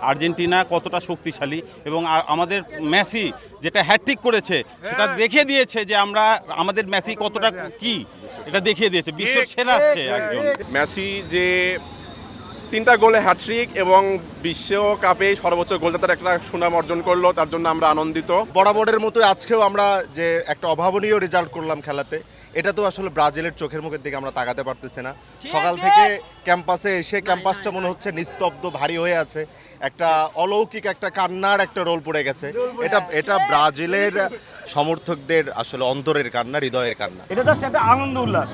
Argentina কতটা শক্তিশালী এবং আমাদের মেসি যেটা হ্যাটট্রিক করেছে সেটা দেখিয়ে দিয়েছে যে আমাদের মেসি কতটা কি এটা দেখিয়ে দিয়েছে, বিশ্ব সেরা সে একজন। মেসি যে 3টা গোলে হ্যাটট্রিক এবং বিশ্বকাপে সর্বোচ্চ গোলদাতার একটা সুনাম অর্জন করলো, তার জন্য আমরা আনন্দিত। বরাবরের মতো আজকেও আমরা যে একটা অভাবনীয় রেজাল্ট করলাম খেলাতে, এটা তো আসলে ব্রাজিলের চোখের মুখের দিকে আমরা তাকাতে পারতেছি না। সকাল থেকে ক্যাম্পাসে এসে ক্যাম্পাসটা মনে হচ্ছে নিস্তব্ধ, ভারী হয়ে আছে, একটা অলৌকিক একটা কান্নার একটা রোল পড়ে গেছে। এটা ব্রাজিলের সমর্থকদের আসলে অন্তরের কান্না, হৃদয়ের কান্না। এটা জাস্ট একটা আনন্দ উল্লাস,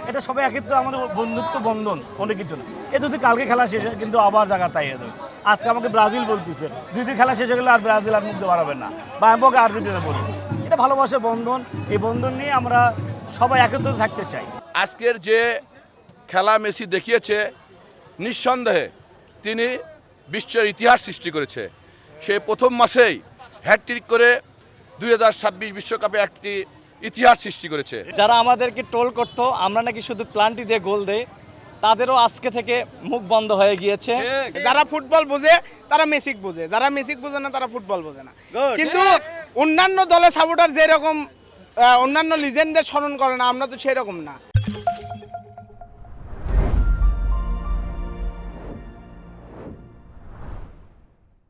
এটা সবাই একত্র আমাদের বন্ধুত্ব বন্ধন, অনেক কিছু না। এ যদি কালকে খেলা শেষ হয় কিন্তু আবার জায়গা তাই যাবে। আজকে আমাকে ব্রাজিল বলতেছে, যদি খেলা শেষ হয়ে গেলে আর ব্রাজিল আর মুক্তি বাড়াবেন না, বা আমাকে আর্জেন্টিনা বলবো। এটা ভালোবাসার বন্ধন, এই বন্ধন নিয়ে আমরা সবাই একত্র থাকতে চাই। আজকের যে খেলা মেসি দেখিয়েছে, নিঃসন্দেহে তিনি বিশ্বের ইতিহাস সৃষ্টি করেছে। সে প্রথম মাসেই হ্যাটট্রিক করে 2026 বিশ্বকাপে একটি ইতিহাস সৃষ্টি করেছে। যারা আমাদেরকে ট্রোল করতো আমরা নাকি শুধু প্লান্টি দিয়ে গোল দেই, তাদেরও আজকে থেকে মুখ বন্ধ হয়ে গিয়েছে। যারা ফুটবল বোঝে তারা মেসিক বোঝে, যারা মেসিক বোঝে না তারা ফুটবল বোঝে না। কিন্তু অন্যান্য দলের সাপোর্টার যেরকম অন্যান্য লিজেন্ডদের স্মরণ করে না, আমরা তো সেরকম না।